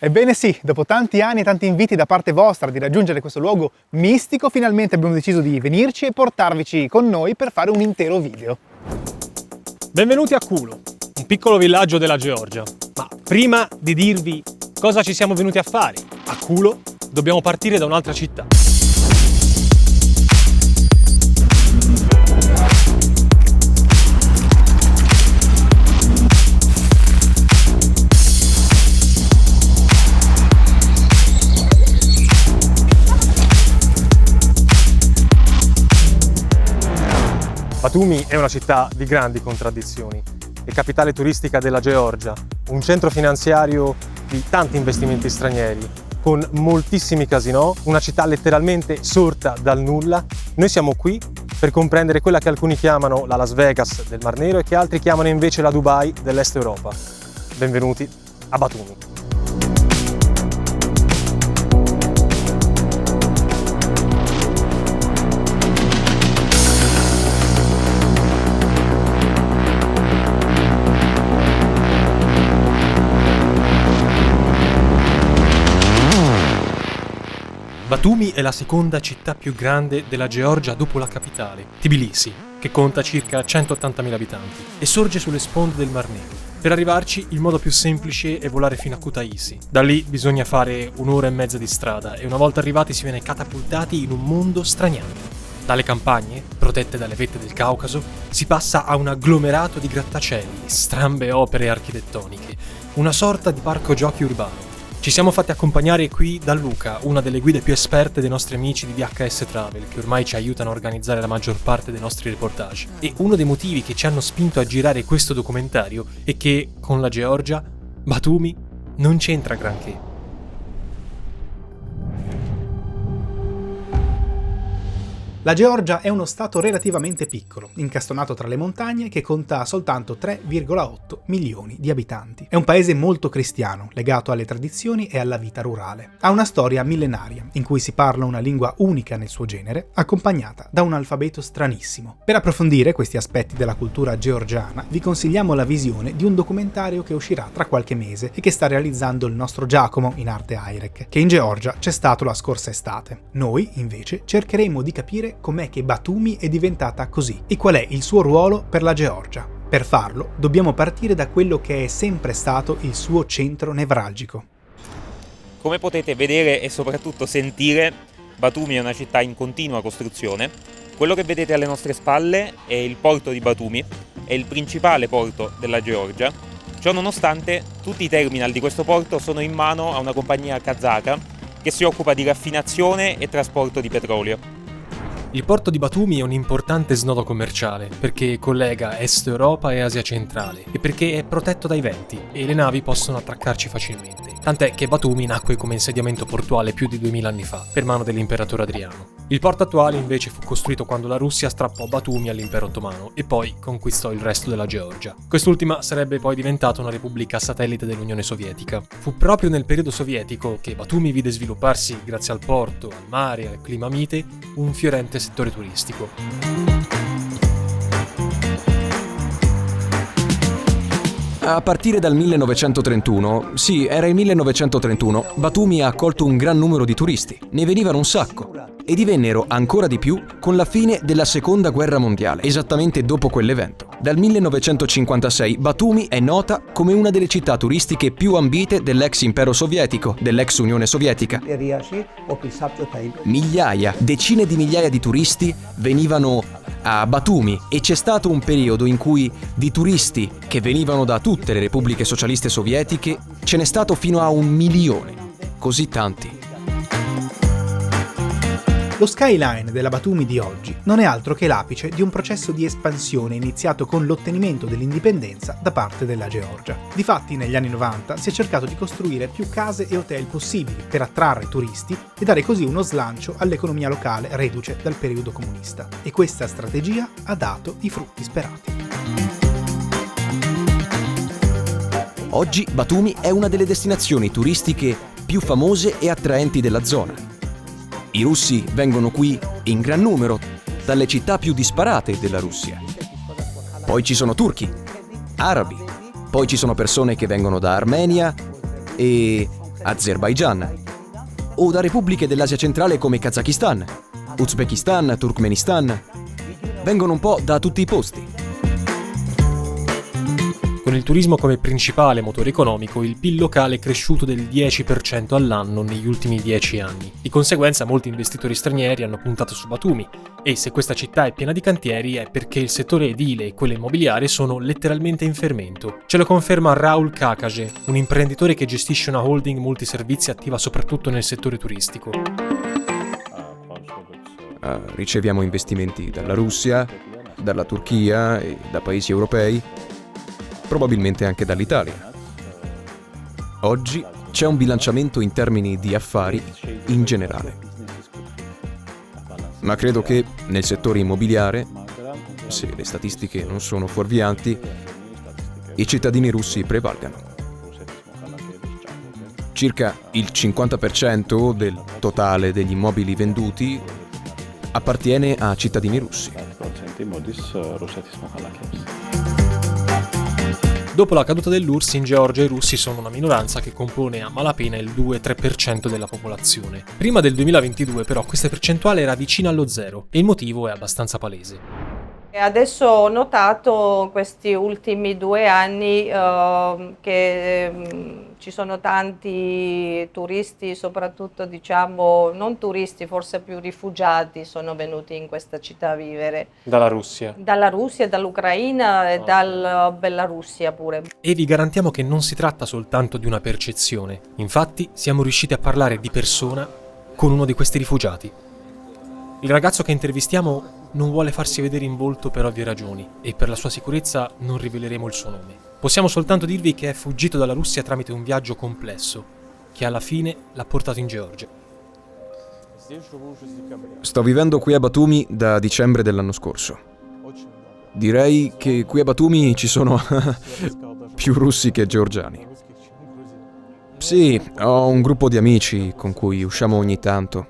Ebbene sì, dopo tanti anni e tanti inviti da parte vostra di raggiungere questo luogo mistico, finalmente abbiamo deciso di venirci e portarvici con noi per fare un intero video. Benvenuti a Kulo, un piccolo villaggio della Georgia. Ma prima di dirvi cosa ci siamo venuti a fare a Kulo, dobbiamo partire da un'altra città. Batumi è una città di grandi contraddizioni, è capitale turistica della Georgia, un centro finanziario di tanti investimenti stranieri, con moltissimi casinò, una città letteralmente sorta dal nulla. Noi siamo qui per comprendere quella che alcuni chiamano la Las Vegas del Mar Nero e che altri chiamano invece la Dubai dell'Est Europa. Benvenuti a Batumi. Batumi è la seconda città più grande della Georgia dopo la capitale, Tbilisi, che conta circa 180.000 abitanti e sorge sulle sponde del Mar Nero. Per arrivarci il modo più semplice è volare fino a Kutaisi. Da lì bisogna fare 1 ora e mezza di strada e una volta arrivati si viene catapultati in un mondo straniante. Dalle campagne, protette dalle vette del Caucaso, si passa a un agglomerato di grattacieli, strambe opere architettoniche, una sorta di parco giochi urbano. Ci siamo fatti accompagnare qui da Luca, una delle guide più esperte dei nostri amici di VHS Travel, che ormai ci aiutano a organizzare la maggior parte dei nostri reportage. E uno dei motivi che ci hanno spinto a girare questo documentario è che, con la Georgia, Batumi non c'entra granché. La Georgia è uno stato relativamente piccolo, incastonato tra le montagne, che conta soltanto 3,8 milioni di abitanti. È un paese molto cristiano, legato alle tradizioni e alla vita rurale. Ha una storia millenaria, in cui si parla una lingua unica nel suo genere, accompagnata da un alfabeto stranissimo. Per approfondire questi aspetti della cultura georgiana, vi consigliamo la visione di un documentario che uscirà tra qualche mese e che sta realizzando il nostro Giacomo, in arte Airek, che in Georgia c'è stato la scorsa estate. Noi, invece, cercheremo di capire com'è che Batumi è diventata così e qual è il suo ruolo per la Georgia. Per farlo, dobbiamo partire da quello che è sempre stato il suo centro nevralgico. Come potete vedere e soprattutto sentire, Batumi è una città in continua costruzione. Quello che vedete alle nostre spalle è il porto di Batumi, è il principale porto della Georgia. Ciò nonostante, tutti i terminal di questo porto sono in mano a una compagnia kazaka che si occupa di raffinazione e trasporto di petrolio. Il porto di Batumi è un importante snodo commerciale perché collega Est Europa e Asia centrale e perché è protetto dai venti e le navi possono attraccarci facilmente. Tant'è che Batumi nacque come insediamento portuale più di 2000 anni fa, per mano dell'imperatore Adriano. Il porto attuale invece fu costruito quando la Russia strappò Batumi all'impero ottomano e poi conquistò il resto della Georgia. Quest'ultima sarebbe poi diventata una repubblica satellite dell'Unione Sovietica. Fu proprio nel periodo sovietico che Batumi vide svilupparsi, grazie al porto, al mare e al clima mite, un fiorente settore turistico. A partire dal 1931, sì, era il 1931, Batumi ha accolto un gran numero di turisti. Ne venivano un sacco. E divennero ancora di più con la fine della Seconda Guerra Mondiale, esattamente dopo quell'evento. Dal 1956 Batumi è nota come una delle città turistiche più ambite dell'ex impero sovietico, dell'ex Unione Sovietica. Migliaia, decine di migliaia di turisti venivano a Batumi e c'è stato un periodo in cui di turisti che venivano da tutte le repubbliche socialiste sovietiche ce n'è stato fino a 1 milione. Così tanti. Lo skyline della Batumi di oggi non è altro che l'apice di un processo di espansione iniziato con l'ottenimento dell'indipendenza da parte della Georgia. Difatti, negli anni 90 si è cercato di costruire più case e hotel possibili per attrarre turisti e dare così uno slancio all'economia locale reduce dal periodo comunista. E questa strategia ha dato i frutti sperati. Oggi Batumi è una delle destinazioni turistiche più famose e attraenti della zona. I russi vengono qui in gran numero, dalle città più disparate della Russia. Poi ci sono turchi, arabi, poi ci sono persone che vengono da Armenia e Azerbaigian, o da repubbliche dell'Asia centrale come Kazakistan, Uzbekistan, Turkmenistan. Vengono un po' da tutti i posti. Con il turismo come principale motore economico, il PIL locale è cresciuto del 10% all'anno negli ultimi 10 anni. Di conseguenza, molti investitori stranieri hanno puntato su Batumi, e se questa città è piena di cantieri è perché il settore edile e quello immobiliare sono letteralmente in fermento. Ce lo conferma Raul Kakage, un imprenditore che gestisce una holding multiservizi attiva soprattutto nel settore turistico. Riceviamo investimenti dalla Russia, dalla Turchia e da paesi europei, probabilmente anche dall'Italia. Oggi c'è un bilanciamento in termini di affari in generale. Ma credo che nel settore immobiliare, se le statistiche non sono fuorvianti, i cittadini russi prevalgano. Circa il 50% del totale degli immobili venduti appartiene a cittadini russi. Dopo la caduta dell'URSS, in Georgia i russi sono una minoranza che compone a malapena il 2-3% della popolazione. Prima del 2022 però questa percentuale era vicina allo zero, e il motivo è abbastanza palese. Adesso ho notato in questi ultimi 2 anni che ci sono tanti turisti, soprattutto diciamo non turisti, forse più rifugiati, sono venuti in questa città a vivere. Dalla Russia? Dalla Russia, dall'Ucraina e dalla Belarussia pure. E vi garantiamo che non si tratta soltanto di una percezione. Infatti siamo riusciti a parlare di persona con uno di questi rifugiati. Il ragazzo che intervistiamo non vuole farsi vedere in volto per ovvie ragioni, e per la sua sicurezza non riveleremo il suo nome. Possiamo soltanto dirvi che è fuggito dalla Russia tramite un viaggio complesso, che alla fine l'ha portato in Georgia. Sto vivendo qui a Batumi da dicembre dell'anno scorso. Direi che qui a Batumi ci sono più russi che georgiani. Sì, ho un gruppo di amici con cui usciamo ogni tanto.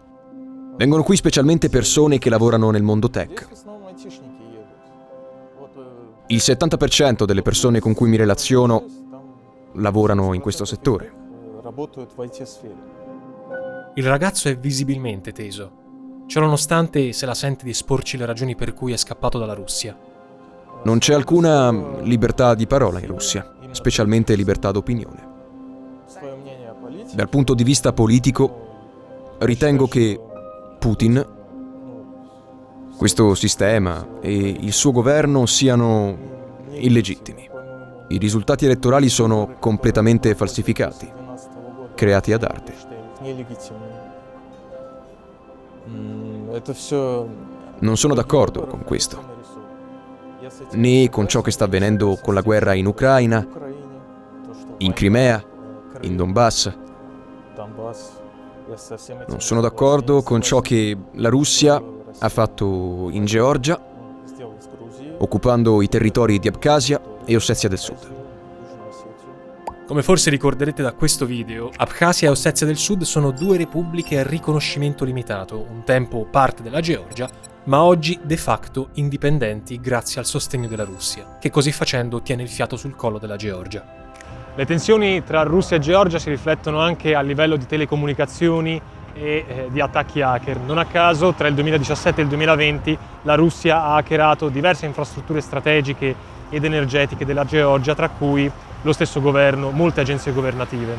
Vengono qui specialmente persone che lavorano nel mondo tech. Il 70% delle persone con cui mi relaziono lavorano in questo settore. Il ragazzo è visibilmente teso. Ciononostante se la sente di esporci le ragioni per cui è scappato dalla Russia. Non c'è alcuna libertà di parola in Russia, specialmente libertà d'opinione. Dal punto di vista politico, ritengo che Putin, questo sistema e il suo governo siano illegittimi. I risultati elettorali sono completamente falsificati, creati ad arte. Non sono d'accordo con questo, né con ciò che sta avvenendo con la guerra in Ucraina, in Crimea, in Donbass. Non sono d'accordo con ciò che la Russia ha fatto in Georgia, occupando i territori di Abkhazia e Ossetia del Sud. Come forse ricorderete da questo video, Abkhazia e Ossetia del Sud sono 2 repubbliche a riconoscimento limitato, un tempo parte della Georgia, ma oggi de facto indipendenti grazie al sostegno della Russia, che così facendo tiene il fiato sul collo della Georgia. Le tensioni tra Russia e Georgia si riflettono anche a livello di telecomunicazioni e di attacchi hacker. Non a caso, tra il 2017 e il 2020, la Russia ha hackerato diverse infrastrutture strategiche ed energetiche della Georgia, tra cui lo stesso governo, molte agenzie governative.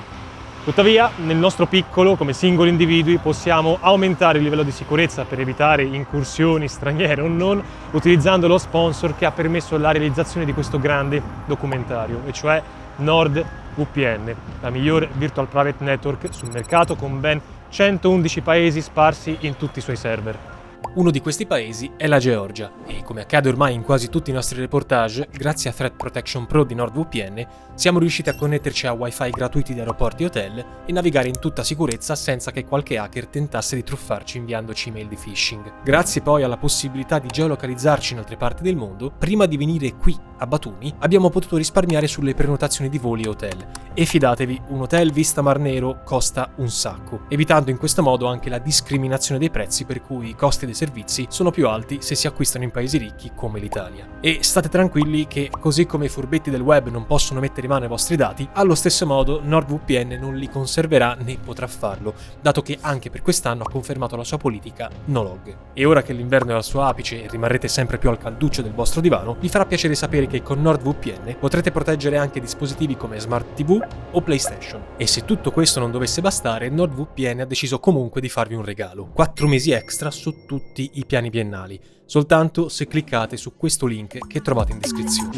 Tuttavia, nel nostro piccolo, come singoli individui, possiamo aumentare il livello di sicurezza per evitare incursioni straniere o non, utilizzando lo sponsor che ha permesso la realizzazione di questo grande documentario, e cioè NordVPN, la migliore virtual private network sul mercato con ben 111 paesi sparsi in tutti i suoi server. Uno di questi paesi è la Georgia e, come accade ormai in quasi tutti i nostri reportage, grazie a Threat Protection Pro di NordVPN siamo riusciti a connetterci a wifi gratuiti di aeroporti e hotel e navigare in tutta sicurezza senza che qualche hacker tentasse di truffarci inviandoci email di phishing. Grazie poi alla possibilità di geolocalizzarci in altre parti del mondo, prima di venire qui a Batumi abbiamo potuto risparmiare sulle prenotazioni di voli e hotel. E fidatevi, un hotel vista Mar Nero costa un sacco, evitando in questo modo anche la discriminazione dei prezzi per cui i costi dei servizi sono più alti se si acquistano in paesi ricchi come l'Italia. E state tranquilli che, così come i furbetti del web non possono mettere in mano ai vostri dati, allo stesso modo NordVPN non li conserverà né potrà farlo, dato che anche per quest'anno ha confermato la sua politica no log. E ora che l'inverno è al suo apice e rimarrete sempre più al calduccio del vostro divano, vi farà piacere sapere che con NordVPN potrete proteggere anche dispositivi come Smart TV o PlayStation. E se tutto questo non dovesse bastare, NordVPN ha deciso comunque di farvi un regalo: 4 mesi extra su tutti i piani biennali, soltanto se cliccate su questo link che trovate in descrizione.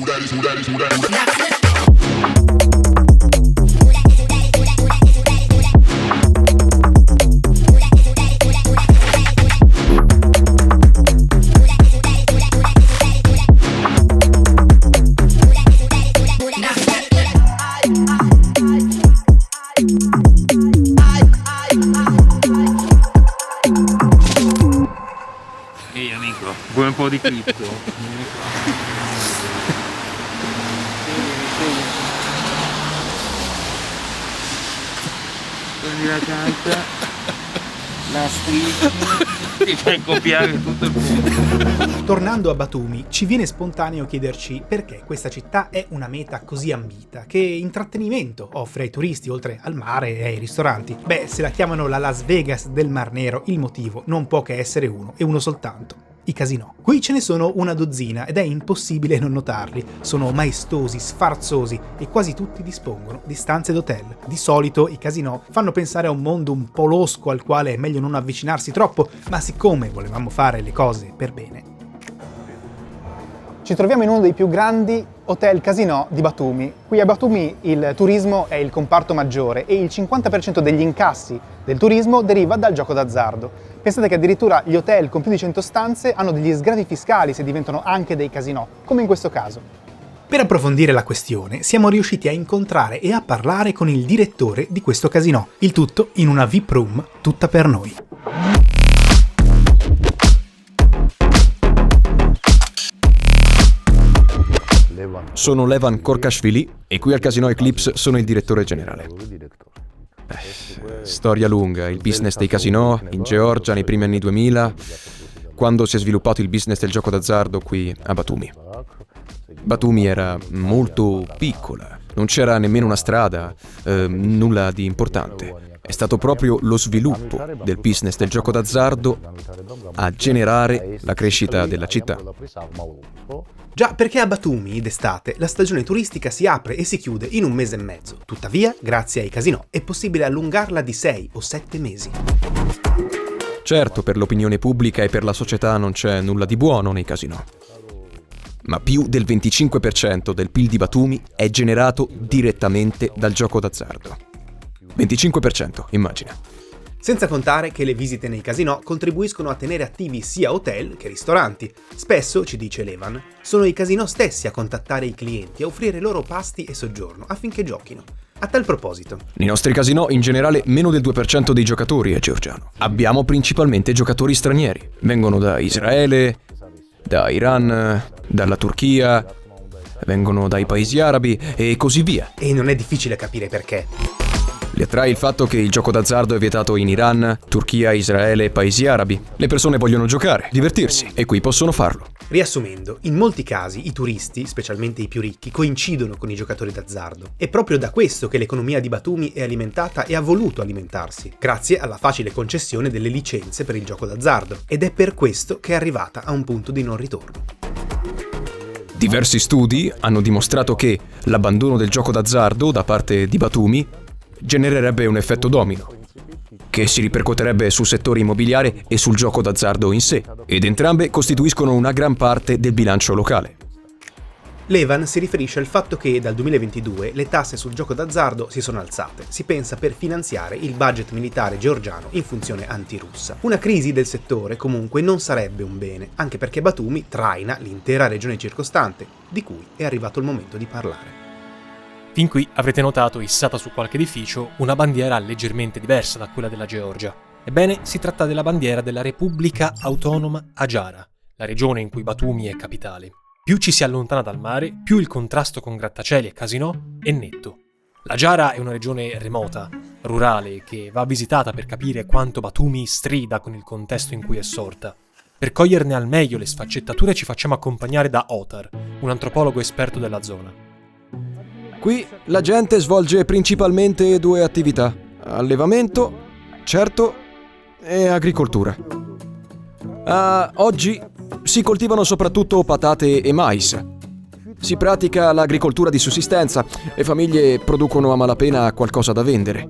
Ehi amico, vuoi un po' di cripto? Prendi la carta, la strisci, ti fai copiare tutto il mondo. Tornando a Batumi, ci viene spontaneo chiederci perché questa città è una meta così ambita, che intrattenimento offre ai turisti oltre al mare e ai ristoranti. Beh, se la chiamano la Las Vegas del Mar Nero, il motivo non può che essere uno, e uno soltanto: i casinò. Qui ce ne sono una dozzina ed è impossibile non notarli. Sono maestosi, sfarzosi e quasi tutti dispongono di stanze d'hotel. Di solito i casinò fanno pensare a un mondo un po' losco al quale è meglio non avvicinarsi troppo, ma siccome volevamo fare le cose per bene, ci troviamo in uno dei più grandi hotel casinò di Batumi. Qui a Batumi il turismo è il comparto maggiore e il 50% degli incassi del turismo deriva dal gioco d'azzardo. Pensate che addirittura gli hotel con più di 100 stanze hanno degli sgravi fiscali se diventano anche dei casinò, come in questo caso. Per approfondire la questione siamo riusciti a incontrare e a parlare con il direttore di questo casinò, il tutto in una VIP room tutta per noi. Sono Levan Korkashvili e qui al Casino Eclipse sono il direttore generale. Storia lunga, il business dei casinò in Georgia nei primi anni 2000, quando si è sviluppato il business del gioco d'azzardo qui a Batumi. Batumi era molto piccola, non c'era nemmeno una strada, nulla di importante. È stato proprio lo sviluppo del business del gioco d'azzardo a generare la crescita della città. Già, perché a Batumi d'estate la stagione turistica si apre e si chiude in un mese e mezzo. Tuttavia, grazie ai casinò, è possibile allungarla di 6 o 7 mesi. Certo, per l'opinione pubblica e per la società non c'è nulla di buono nei casinò. Ma più del 25% del PIL di Batumi è generato direttamente dal gioco d'azzardo. 25%, immagina. Senza contare che le visite nei casinò contribuiscono a tenere attivi sia hotel che ristoranti. Spesso, ci dice Levan, sono i casinò stessi a contattare i clienti e a offrire loro pasti e soggiorno affinché giochino. A tal proposito, Nei nostri casinò in generale meno del 2% dei giocatori è georgiano. Abbiamo principalmente giocatori stranieri. Vengono da Israele, da Iran, dalla Turchia, vengono dai paesi arabi e così via. e non è difficile capire perché. Li attrae il fatto che il gioco d'azzardo è vietato in Iran, Turchia, Israele e paesi arabi. Le persone vogliono giocare, divertirsi e qui possono farlo. Riassumendo, in molti casi i turisti, specialmente i più ricchi, coincidono con i giocatori d'azzardo. È proprio da questo che l'economia di Batumi è alimentata e ha voluto alimentarsi, grazie alla facile concessione delle licenze per il gioco d'azzardo. Ed è per questo che è arrivata a un punto di non ritorno. Diversi studi hanno dimostrato che l'abbandono del gioco d'azzardo da parte di Batumi genererebbe un effetto domino, che si ripercuoterebbe sul settore immobiliare e sul gioco d'azzardo in sé, ed entrambe costituiscono una gran parte del bilancio locale. Levan si riferisce al fatto che dal 2022 le tasse sul gioco d'azzardo si sono alzate, si pensa per finanziare il budget militare georgiano in funzione antirussa. Una crisi del settore comunque non sarebbe un bene, anche perché Batumi traina l'intera regione circostante, di cui è arrivato il momento di parlare. Fin qui avrete notato issata su qualche edificio una bandiera leggermente diversa da quella della Georgia. Ebbene, si tratta della bandiera della Repubblica Autonoma Adjara, la regione in cui Batumi è capitale. Più ci si allontana dal mare, più il contrasto con grattacieli e casinò è netto. L'Adjara è una regione remota, rurale, che va visitata per capire quanto Batumi strida con il contesto in cui è sorta. Per coglierne al meglio le sfaccettature ci facciamo accompagnare da Otar, un antropologo esperto della zona. Qui la gente svolge principalmente 2 attività: allevamento, certo, e agricoltura. Oggi si coltivano soprattutto patate e mais. Si pratica l'agricoltura di sussistenza. Le famiglie producono a malapena qualcosa da vendere.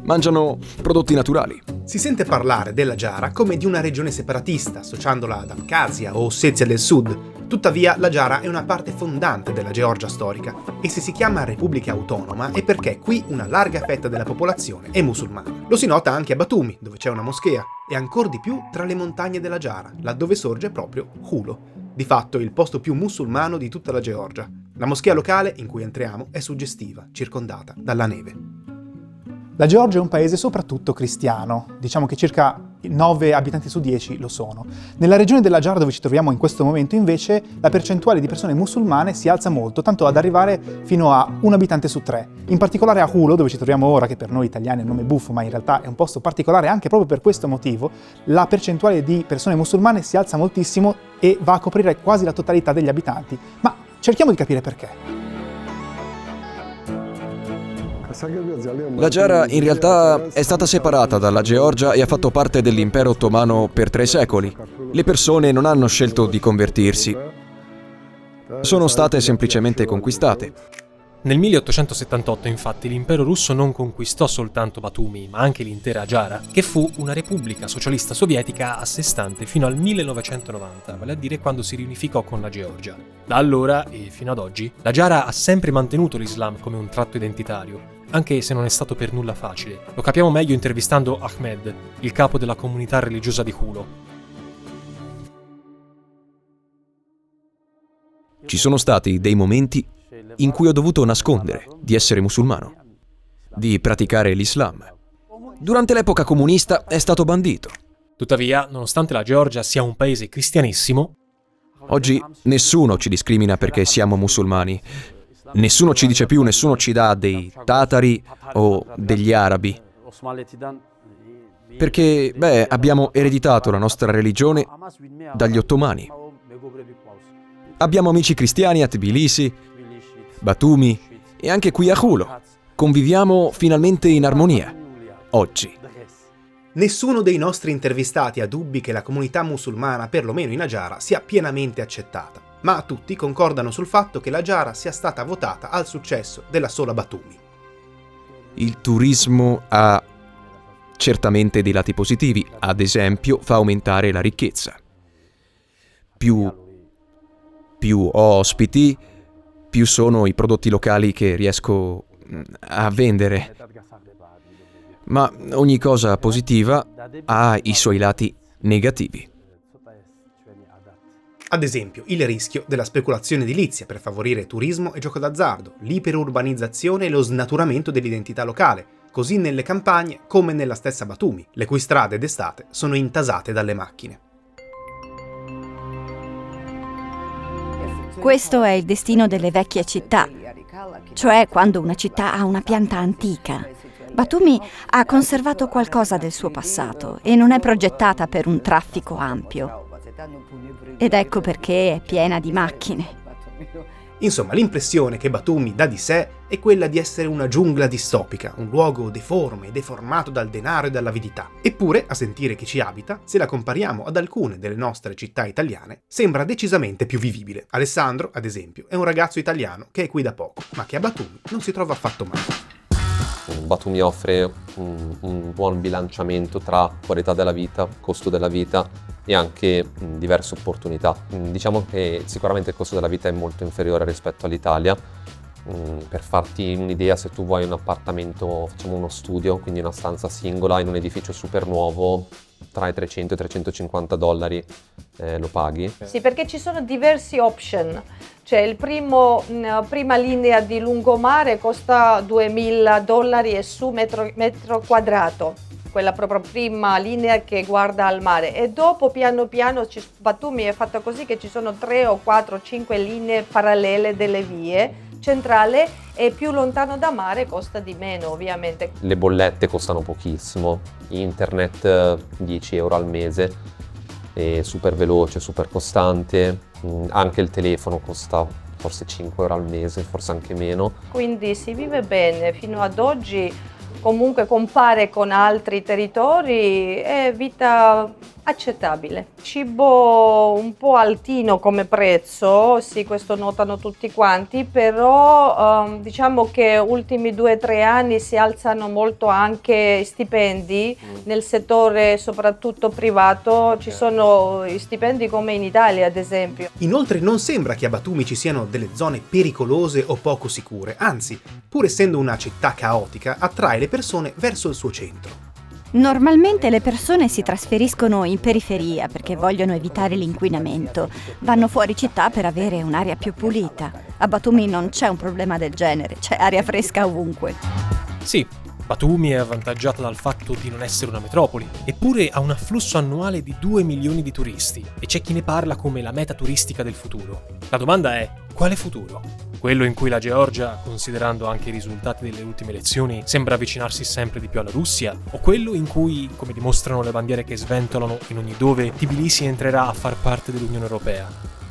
Mangiano prodotti naturali. Si sente parlare della Giara come di una regione separatista, associandola ad Abkhazia o Ossetia del Sud. Tuttavia, la Giara è una parte fondante della Georgia storica e se si chiama Repubblica Autonoma è perché qui una larga fetta della popolazione è musulmana. Lo si nota anche a Batumi, dove c'è una moschea, e ancor di più tra le montagne della Giara, laddove sorge proprio Hulo, di fatto il posto più musulmano di tutta la Georgia. La moschea locale in cui entriamo è suggestiva, circondata dalla neve. La Georgia è un paese soprattutto cristiano, diciamo che circa 9 abitanti su 10 lo sono. Nella regione della Giara dove ci troviamo in questo momento invece la percentuale di persone musulmane si alza molto, tanto ad arrivare fino a 1 abitante su 3. In particolare a Hulo, dove ci troviamo ora, che per noi italiani è un nome buffo ma in realtà è un posto particolare anche proprio per questo motivo, la percentuale di persone musulmane si alza moltissimo e va a coprire quasi la totalità degli abitanti. Ma cerchiamo di capire perché. La Giara in realtà è stata separata dalla Georgia e ha fatto parte dell'impero ottomano per 3 secoli. Le persone non hanno scelto di convertirsi. Sono state semplicemente conquistate. Nel 1878, infatti, l'impero russo non conquistò soltanto Batumi, ma anche l'intera Giara, che fu una repubblica socialista sovietica a sé stante fino al 1990, vale a dire quando si riunificò con la Georgia. Da allora, e fino ad oggi, la Giara ha sempre mantenuto l'Islam come un tratto identitario, anche se non è stato per nulla facile. Lo capiamo meglio intervistando Ahmed, il capo della comunità religiosa di Hulo. Ci sono stati dei momenti in cui ho dovuto nascondere di essere musulmano, di praticare l'Islam. Durante l'epoca comunista è stato bandito. Tuttavia, nonostante la Georgia sia un paese cristianissimo, Oggi nessuno ci discrimina perché siamo musulmani. Nessuno ci dice più, nessuno ci dà dei tatari o degli arabi. Perché, abbiamo ereditato la nostra religione dagli ottomani. Abbiamo amici cristiani a Tbilisi, Batumi e anche qui a Hulo. Conviviamo finalmente in armonia, oggi. Nessuno dei nostri intervistati ha dubbi che la comunità musulmana, perlomeno in Giara, sia pienamente accettata, ma tutti concordano sul fatto che la Giara sia stata votata al successo della sola Batumi. Il turismo ha certamente dei lati positivi, ad esempio fa aumentare la ricchezza. Più ho ospiti, più sono i prodotti locali che riesco a vendere. Ma ogni cosa positiva ha i suoi lati negativi. Ad esempio, il rischio della speculazione edilizia per favorire turismo e gioco d'azzardo, l'iperurbanizzazione e lo snaturamento dell'identità locale, così nelle campagne come nella stessa Batumi, le cui strade d'estate sono intasate dalle macchine. Questo è il destino delle vecchie città, cioè quando una città ha una pianta antica. Batumi ha conservato qualcosa del suo passato e non è progettata per un traffico ampio. Ed ecco perché è piena di macchine. Insomma, l'impressione che Batumi dà di sé è quella di essere una giungla distopica, un luogo deforme, deformato dal denaro e dall'avidità. Eppure, a sentire chi ci abita, se la compariamo ad alcune delle nostre città italiane, sembra decisamente più vivibile. Alessandro, ad esempio, è un ragazzo italiano che è qui da poco, ma che a Batumi non si trova affatto male. Batumi offre un buon bilanciamento tra qualità della vita, costo della vita e anche diverse opportunità. Diciamo che sicuramente il costo della vita è molto inferiore rispetto all'Italia. Per farti un'idea, se tu vuoi un appartamento, facciamo uno studio, quindi una stanza singola in un edificio super nuovo, tra i 300 e i 350 dollari lo paghi. Sì, perché ci sono diversi option. Cioè prima linea di lungomare costa $2.000 e su metro quadrato, quella proprio prima linea che guarda al mare, e dopo piano piano Batumi è fatta così che ci sono 3 o 4 o 5 linee parallele delle vie centrale, e più lontano da mare costa di meno, ovviamente. Le bollette costano pochissimo, internet 10 euro al mese, è super veloce, super costante, anche il telefono costa forse 5 euro al mese, forse anche meno. Quindi si vive bene fino ad oggi, comunque compare con altri territori, è vita accettabile. Cibo un po' altino come prezzo, sì, questo notano tutti quanti, però diciamo che ultimi 2-3 anni si alzano molto anche stipendi nel settore soprattutto privato, ci sono stipendi come in Italia ad esempio. Inoltre non sembra che a Batumi ci siano delle zone pericolose o poco sicure, anzi, pur essendo una città caotica, attrae le persone verso il suo centro. Normalmente le persone si trasferiscono in periferia perché vogliono evitare l'inquinamento. Vanno fuori città per avere un'aria più pulita. A Batumi non c'è un problema del genere, c'è aria fresca ovunque. Sì, Batumi è avvantaggiata dal fatto di non essere una metropoli, eppure ha un afflusso annuale di 2 milioni di turisti e c'è chi ne parla come la meta turistica del futuro. La domanda è, quale futuro? Quello in cui la Georgia, considerando anche i risultati delle ultime elezioni, sembra avvicinarsi sempre di più alla Russia? O quello in cui, come dimostrano le bandiere che sventolano in ogni dove, Tbilisi entrerà a far parte dell'Unione Europea?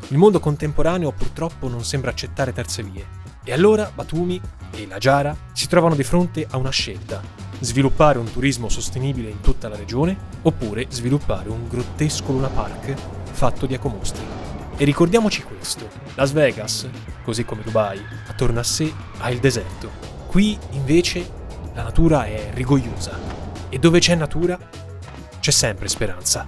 Il mondo contemporaneo purtroppo non sembra accettare terze vie. E allora Batumi e la Giara si trovano di fronte a una scelta: sviluppare un turismo sostenibile in tutta la regione oppure sviluppare un grottesco Luna Park fatto di ecomostri. E ricordiamoci questo: Las Vegas, così come Dubai, attorno a sé ha il deserto. Qui invece la natura è rigogliosa e dove c'è natura c'è sempre speranza.